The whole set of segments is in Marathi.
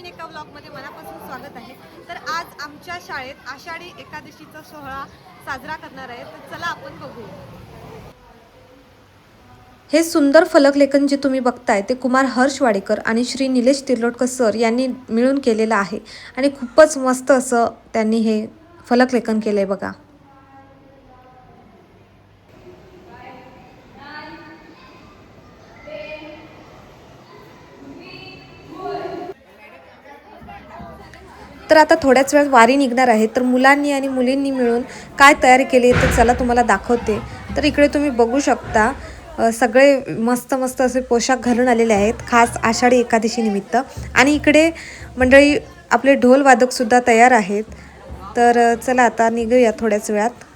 नवीन एका व्लॉगमध्ये मनापासून स्वागत आहे। तर आज आमच्या शाळेत आषाढी एकादशीचा सोहळा साजरा करणार आहे, तर चला आपण बघू। हे सुंदर फलकलेखन जे तुम्ही बघताय ते कुमार हर्ष वाडेकर आणि श्री निलेश तिर्लोटकर सर यांनी मिळून केलेलं आहे आणि खूपच मस्त असं त्यांनी हे फलकलेखन केलंय बघा। तर आता थोड्याच वेळात वारी निघणार आहे, तर मुलांनी आणि मुलींनी मिळून काय तयारी केली आहे ते चला तुम्हाला दाखवते। तर इकडे तुम्ही बघू शकता सगळे मस्त मस्त असे पोशाख घालून आलेले आहेत खास आषाढी एकादशी निमित्त। आणि इकडे मंडळी आपले ढोल वादक सुद्धा तयार आहेत। तर चला आता निघूया थोड्याच वेळात।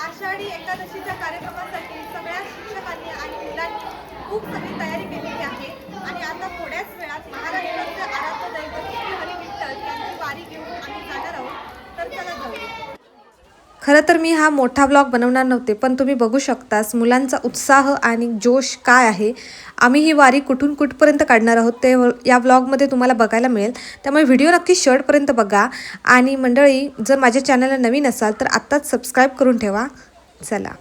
आषाढी एकादशीच्या कार्यक्रमासाठी सगळ्या शिक्षकांनी आणि मुलांनी खूप सगळी तयारी केलेली आहे आणि आता थोड्याच वेळात महाराष्ट्राचे आराध्य दैवत श्री हरी विठ्ठल यांची वारी घेऊन आम्ही जाणार आहोत। तर चला जाऊया। खरं तर मी हा मोठा व्लॉग बनवणार नव्हते, पण तुम्ही बघू शकताच मुलांचा उत्साह आणि जोश काय आहे। आम्ही ही वारी कुठून कुठपर्यंत काढणार आहोत ते या व्लॉगमध्ये तुम्हाला बघायला मिळेल, त्यामुळे व्हिडिओ नक्की शेवटपर्यंत बघा। आणि मंडळी जर माझ्या चॅनलला नवीन असाल तर आत्ताच सबस्क्राईब करून ठेवा। चला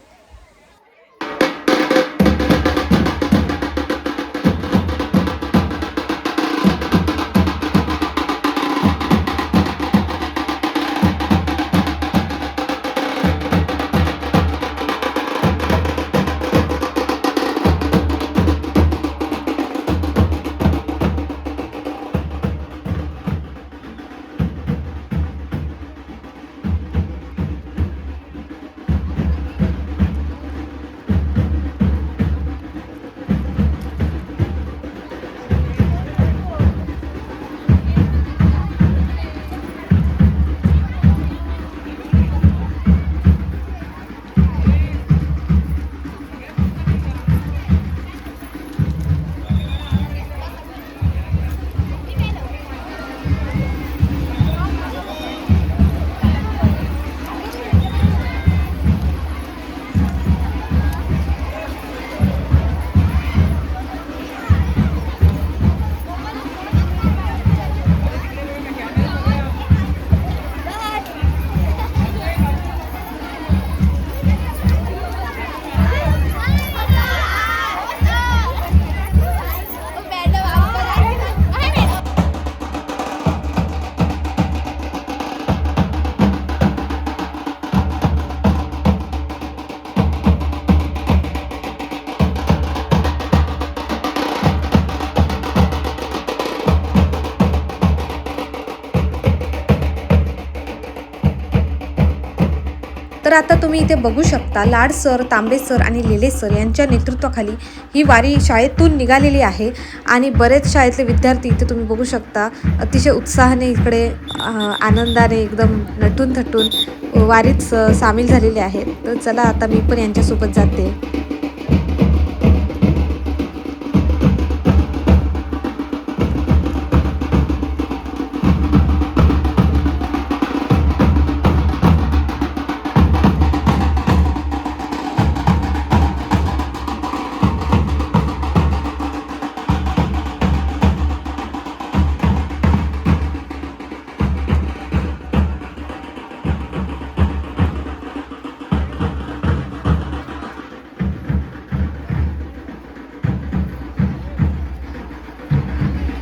तर आता तुम्ही इथे बघू शकता लाड सर, तांबे सर आणि लेले सर यांच्या नेतृत्वाखाली ही वारी शाळेतून निघालेली आहे आणि बरेच शाळेतले विद्यार्थी इथे तुम्ही बघू शकता अतिशय उत्साहाने इकडे आनंदाने एकदम नटून थटून वारीत सामील झालेले आहेत। तर चला आता मी पण यांच्यासोबत जाते।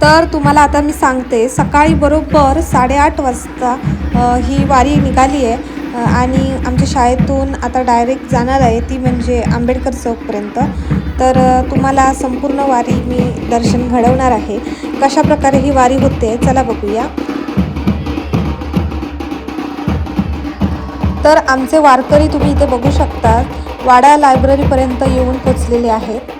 तर तुम्हाला आता मी सांगते, सकाळी बरोबर 8:30 वाजता ही वारी निघाली आहे आणि आमच्या शाळेतून आता डायरेक्ट जाणार आहे ती म्हणजे आंबेडकर चौकपर्यंत. तर तुम्हाला संपूर्ण वारी मी दर्शन घडवणार आहे. कशाप्रकारे ही वारी होते चला बघूया. तर आमचे वारकरी तुम्ही इथे बघू शकता वाडा लायब्ररीपर्यंत येऊन पोचलेले आहेत.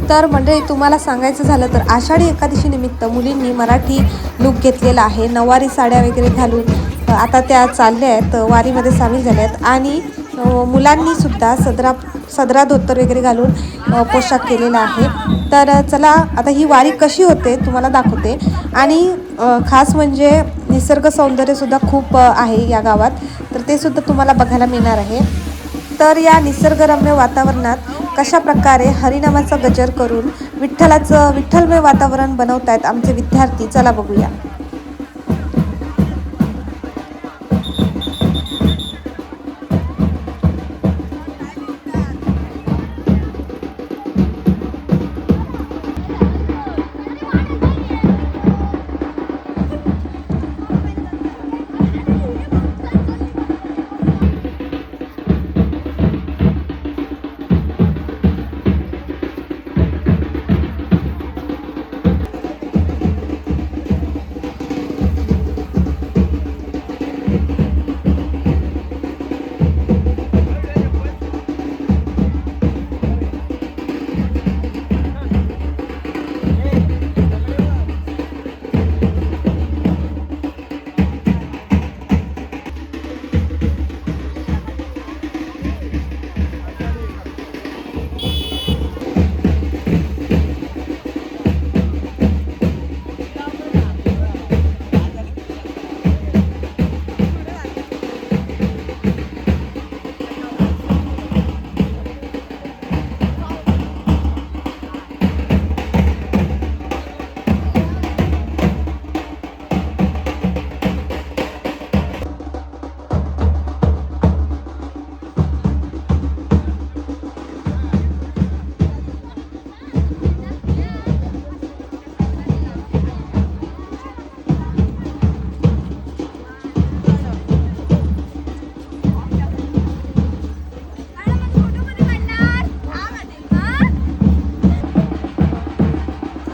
तर मंडळी तुम्हाला सांगायचं झालं तर आषाढी एकादशी निमित्त मुलींनी मराठी लूक घेतलेला आहे. नऊवारी साड्या वगैरे घालून आता त्या चालल्या आहेत, वारीमध्ये सामील झाल्या आहेत. आणि मुलांनीसुद्धा सदरा धोतर वगैरे घालून पोशाख केलेला आहे. तर चला आता ही वारी कशी होते तुम्हाला दाखवते. आणि खास म्हणजे निसर्ग सौंदर्यसुद्धा खूप आहे या गावात, तर ते सुद्धा तुम्हाला बघायला मिळणार आहे. तर या निसर्गरम्य वातावरणात कशा प्रकारे हरिनामाचा गजर करून विठ्ठलमय वातावरण बनवत आहेत आमचे विद्यार्थी चला बघूया.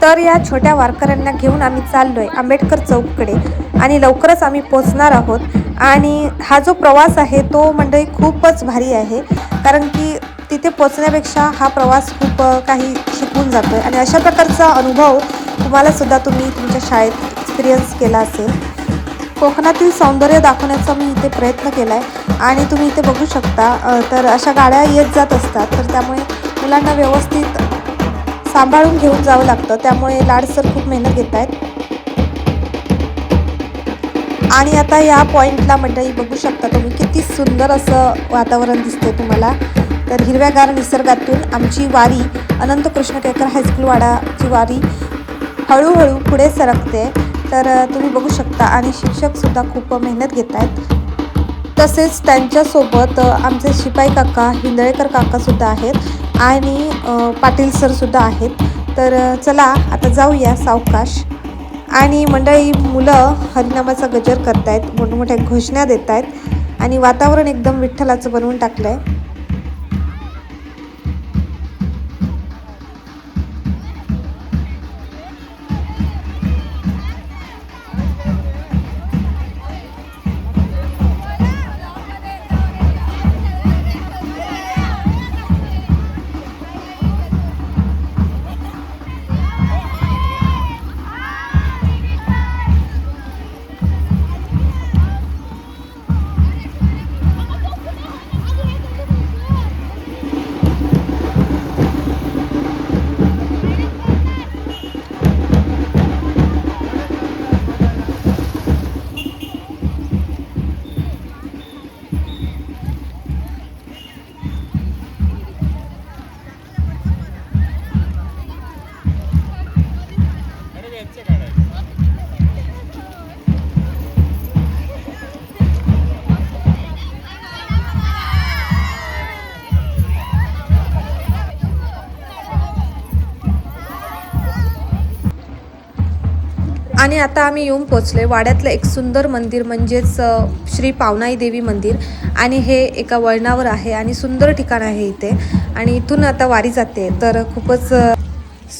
तर या छोट्या वारकऱ्यांना घेऊन आम्ही चाललो आहे आंबेडकर चौककडे आणि लवकरच आम्ही पोचणार आहोत. आणि हा जो प्रवास आहे तो मंडळी खूपच भारी आहे, कारण की तिथे पोचण्यापेक्षा हा प्रवास खूप काही शिकवून जातो आहे. आणि अशा प्रकारचा अनुभव तुम्हालासुद्धा तुम्ही तुमच्या शाळेत एक्सपिरियन्स केला असेल. कोकणातील सौंदर्य दाखवण्याचा मी इथे प्रयत्न केला आहे आणि तुम्ही इथे बघू शकता. तर अशा गाड्या येत जात असतात, तर त्यामुळे मुलांना व्यवस्थित सांभाळून घेऊन जावं लागतं. त्यामुळे लाडसर खूप मेहनत घेत आहेत. आणि आता या पॉईंटला मंडळी बघू शकता तुम्ही किती सुंदर असं वातावरण दिसते तुम्हाला. तर हिरव्यागार निसर्गातून आमची वारी अनंत कृष्ण केळकर हायस्कूल वाडाची वारी हळूहळू पुढे सरकते. तर तुम्ही बघू शकता आणि शिक्षकसुद्धा खूप मेहनत घेत आहेत. तसेच त्यांच्यासोबत आमचे शिपाई काका हिंदळेकर काकासुद्धा आहेत आणि पाटील सरसुद्धा आहेत. तर चला आता जाऊया सावकाश. आणि मंडळी मुलं हरिनामाचा गजर करतायत, मोठमोठ्या घोषणा देत आहेत आणि वातावरण एकदम विठ्ठलाचं बनवून टाकलंय. आणि आता आम्ही येऊन पोचलोय वाड्यातलं एक सुंदर मंदिर म्हणजेच श्री पावनाई देवी मंदिर. आणि हे एका वळणावर आहे आणि सुंदर ठिकाण आहे इथे. आणि इथून आता वारी जाते, तर खूपच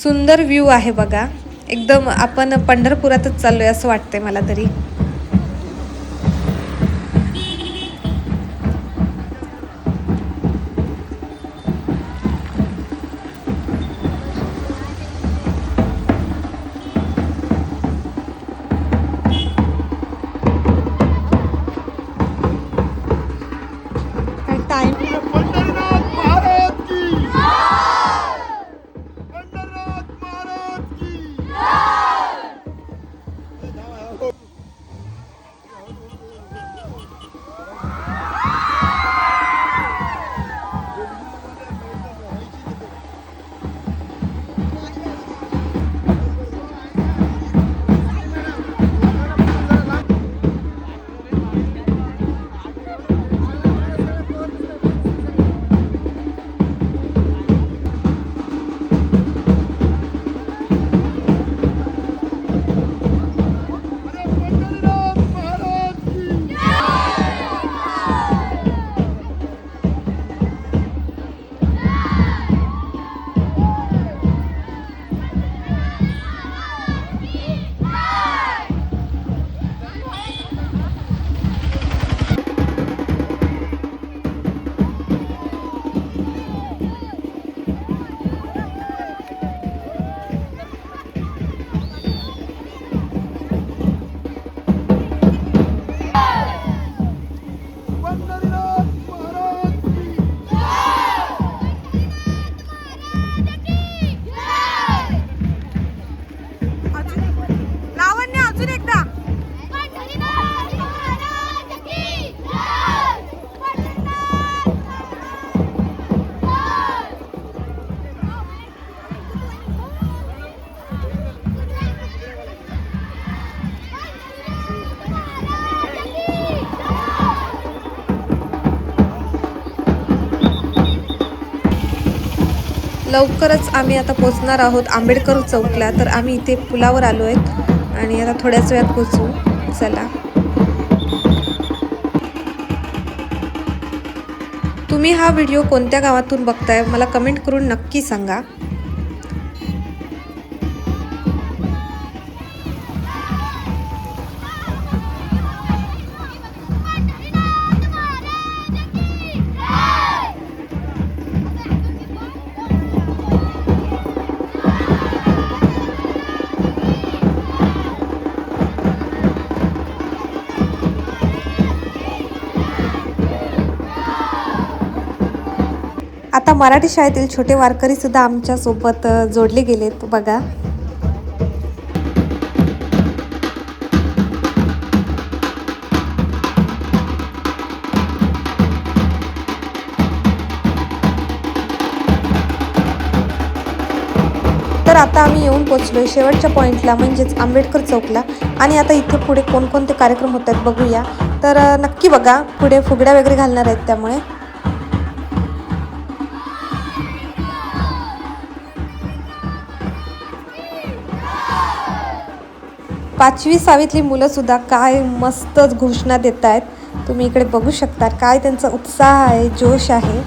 सुंदर व्ह्यू आहे बघा. एकदम आपण पंढरपुरातच चाललोय असं वाटतंय मला तरी. पंढरनाथ महाराज की पंढरनाथ महाराज की पंढरनाथ महाराज की पंढरनाथ महाराज की लावण्य अजून एकदा. लवकरच आम्ही आता पोचणार आहोत आंबेडकर चौकला. तर आम्ही इथे पुलावर आलो आहेत आणि आता थोड्याच वेळात पोचू. चला. तुम्ही हा व्हिडिओ कोणत्या गावातून बघताय मला कमेंट करून नक्की सांगा. आता मराठी शाळेतील छोटे वारकरी सुद्धा आमच्या सोबत जोडले गेलेत बघा. तर आता आम्ही येऊन पोचलोय शेवटच्या पॉइंटला म्हणजेच आंबेडकर चौकला. आणि आता इथे पुढे कोणकोणते कार्यक्रम होत आहेत बघूया. तर नक्की बघा. पुढे फुगड्या वगैरे घालणार आहेत त्यामुळे. 5वी 6वीतली मुलंसुद्धा काय मस्तच घोषणा देत आहेत. तुम्ही इकडे बघू शकता काय त्यांचा उत्साह आहे, जोश आहे.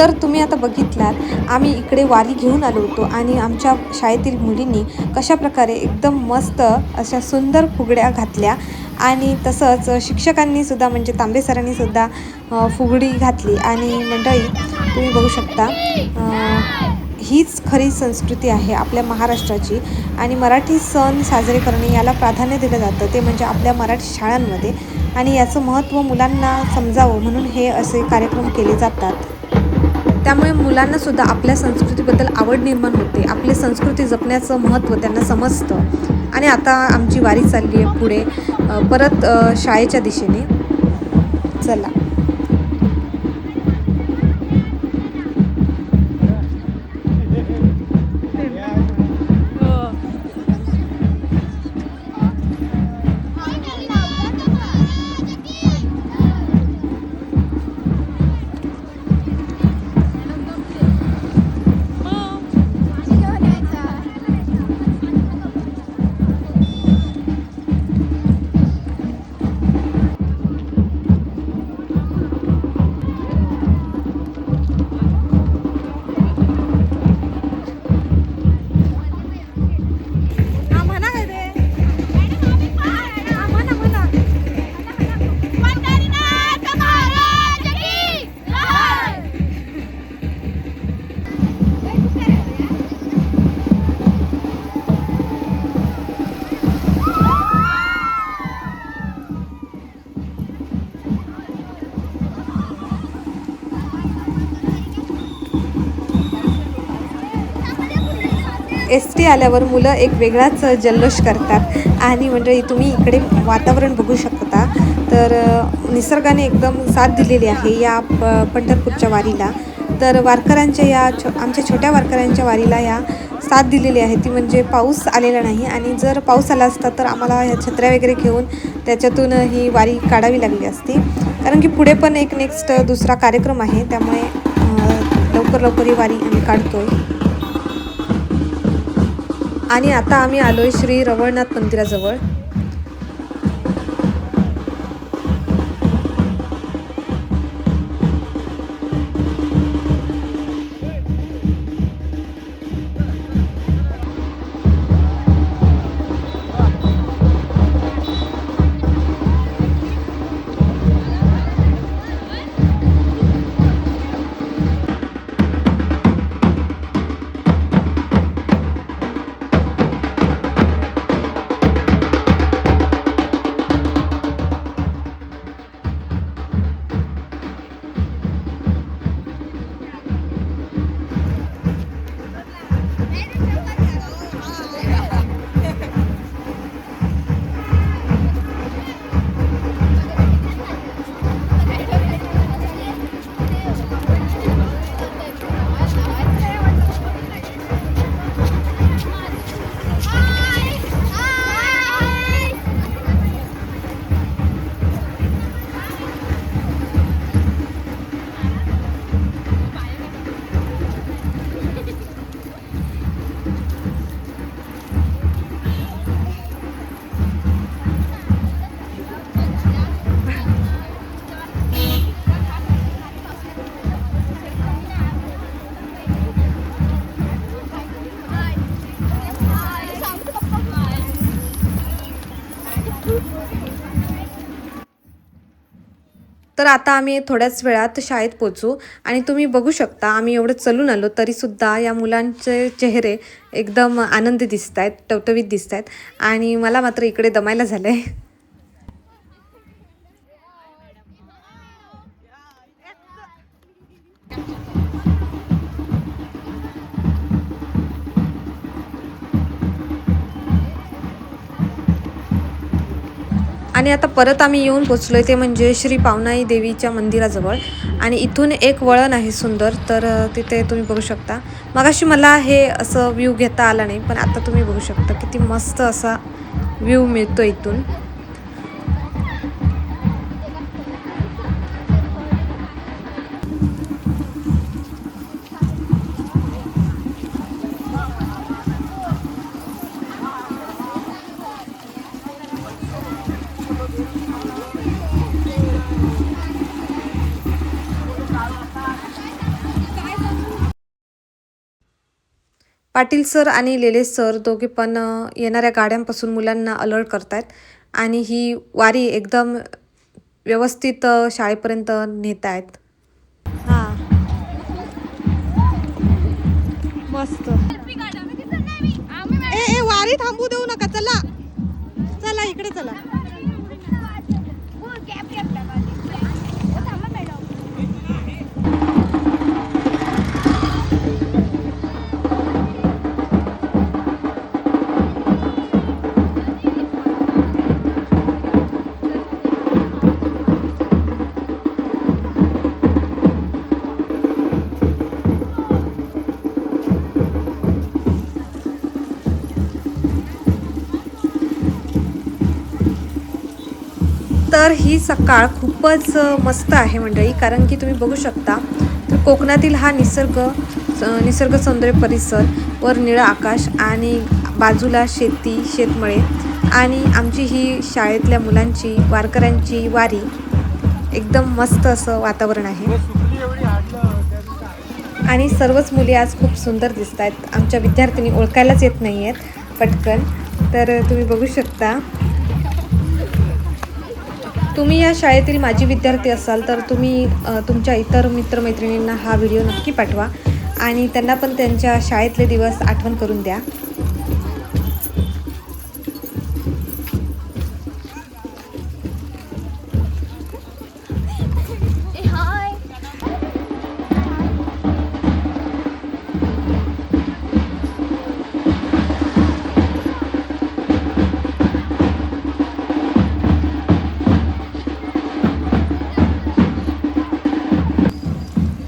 तर तुम्ही आता बघितलात आम्ही इकडे वारी घेऊन आलो होतो आणि आमच्या शाळेतील मुलींनी कशाप्रकारे एकदम मस्त अशा सुंदर फुगड्या घातल्या आणि तसंच शिक्षकांनी सुद्धा म्हणजे तांबे सरांनी सुद्धा फुगडी घातली आणि मंडळी तुम्ही बघू शकता हीच खरी संस्कृती आहे आपल्या महाराष्ट्राची आणि मराठी सण साजरे करणे याला प्राधान्य दिलं जातं ते म्हणजे आपल्या मराठी शाळांमध्ये आणि याचं महत्त्व मुलांना समजावं म्हणून हे असे कार्यक्रम केले जातात. त्यामुळे मुलांना सुद्धा आपल्या संस्कृतीबद्दल आवड निर्माण होते, आपली संस्कृती जपण्याचं महत्त्व त्यांना समजतं. आणि आता आमची वारी चालली आहे पुढे परत शाळेच्या दिशेने. चला. एस.टी. आल्यावर मुलं एक वेगळाच जल्लोष करतात आणि म्हणजे तुम्ही इकडे वातावरण बघू शकता तर निसर्गाने एकदम साथ दिलेली आहे या पंढरपूरच्या वारीला. तर वारकऱ्यांच्या या आमच्या छोट्या वारकऱ्यांच्या वारीला या साथ दिलेली आहे ती म्हणजे पाऊस आलेला नाही आणि जर पाऊस आला असता तर आम्हाला ह्या छत्र्या वगैरे घेऊन त्याच्यातून ही वारी काढावी लागली असती कारण की पुढे पण एक नेक्स्ट दुसरा कार्यक्रम आहे त्यामुळे लवकर लवकर ही वारी आम्ही काढतोय. आणि आता आम्ही आलोय श्री रवळनाथ मंदिराजवळ. तर आता आम्ही थोड्याच वेळात शाळेत पोचू आणि तुम्ही बघू शकता आम्ही एवढं चलून आलो तरीसुद्धा या मुलांचे चेहरे एकदम आनंदी दिसत आहेत, टवटवीत दिसत आहेत आणि मला मात्र इकडे दमायला झालं आहे. आणि आता परत आम्ही येऊन पोचलोय ते म्हणजे श्री पावनाई देवीच्या मंदिराजवळ आणि इथून एक वळण आहे सुंदर तर तिथे तुम्ही बघू शकता. मगाशी मला हे असं व्ह्यू घेता आला नाही पण आता तुम्ही बघू शकता किती मस्त असा व्ह्यू मिळतो इथून. पाटील सर आणि लेले सर दोघे पण येणाऱ्या गाड्यांपासून मुलांना अलर्ट करतायत आणि ही वारी एकदम व्यवस्थित शाळेपर्यंत नेत आहेत. हां मस्त. ए वारी थांबू देऊ नका, चला चला इकडे चला. तर ही सकाळ खूपच मस्त आहे मंडळी, कारण की तुम्ही बघू शकता तर कोकणातील हा निसर्ग सौंदर्य परिसर, वर निळं आकाश आणि बाजूला शेती शेतमळे आणि आमची ही शाळेतल्या मुलांची वारकऱ्यांची वारी. एकदम मस्त असं वातावरण आहे आणि सर्वच मुली आज खूप सुंदर दिसत आहेत. आमच्या विद्यार्थिनी ओळखायलाच येत नाही आहेत पटकन. तर तुम्ही बघू शकता. तुम्ही या शाळेतील माजी विद्यार्थी असाल तर तुम्ही तुमच्या इतर मित्रमैत्रिणींना हा व्हिडिओ नक्की पाठवा आणि त्यांना पण त्यांच्या शाळेतले दिवस आठवण करून द्या.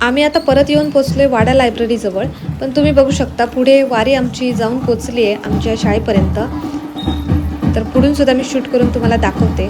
आम्ही आता परत येऊन पोचलोय वाडा लायब्ररीजवळ, पण तुम्ही बघू शकता पुढे वारी आमची जाऊन पोचली आहे आमच्या शाळेपर्यंत. तर पुढून सुद्धा मी शूट करून तुम्हाला दाखवते.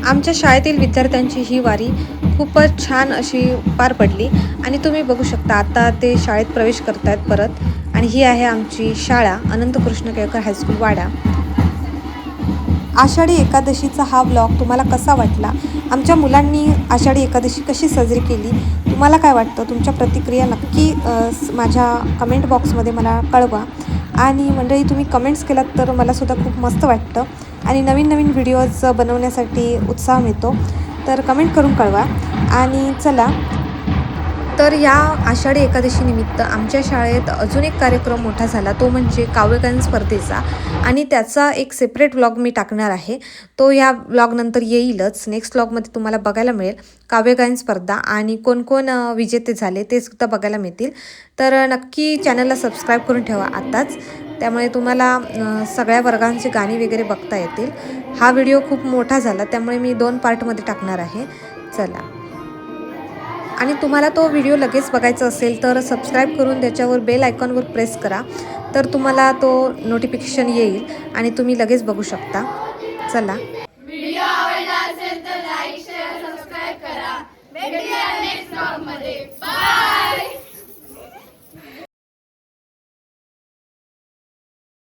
आमच्या शाळेतील विद्यार्थ्यांची ही वारी खूपच छान अशी पार पडली आणि तुम्ही बघू शकता आता ते शाळेत प्रवेश करतायत परत. आणि ही आहे आमची शाळा, अनंत कृष्ण केळकर हायस्कूल वाडा. आषाढी एकादशीचा हा ब्लॉग तुम्हाला कसा वाटला? आमच्या मुलांनी आषाढी एकादशी कशी साजरी केली? तुम्हाला काय वाटतं? तुमच्या प्रतिक्रिया नक्की माझ्या कमेंट बॉक्समध्ये मला कळवा. आणि मंडळी तुम्ही कमेंट्स केलात तर मलासुद्धा खूप मस्त वाटतं आणि नवीन नवीन व्हिडिओज बनवण्यासाठी उत्साह मिळतो. तर कमेंट करून कळवा. आणि चला, तर या आषाढी एकादशी निमित्त आमच्या शाळेत अजून एक कार्यक्रम मोठा झाला, तो म्हणजे काव्यगायन स्पर्धेचा. आणि त्याचा एक सेपरेट व्लॉग मी टाकणार आहे. तो या व्लॉगनंतर येईलच. नेक्स्ट व्लॉगमध्ये तुम्हाला बघायला मिळेल काव्यगायन स्पर्धा आणि कोण कोण विजेते झाले ते सुद्धा बघायला मिळतील. तर नक्की चॅनलला सबस्क्राईब करून ठेवा आत्ताच, त्यामुळे तुम्हाला सगळ्या वर्गांची गाणी वगैरे बघता येतील. हा व्हिडिओ खूप मोठा झाला त्यामुळे मी 2 पार्टमध्ये टाकणार आहे. चला, आणि तुम्हाला तो व्हिडिओ लगेच बघायचा असेल तर सबस्क्राईब करून त्याच्यावर बेल आयकॉनवर प्रेस करा, तर तुम्हाला तो नोटिफिकेशन येईल आणि तुम्ही लगेच बघू शकता. चला.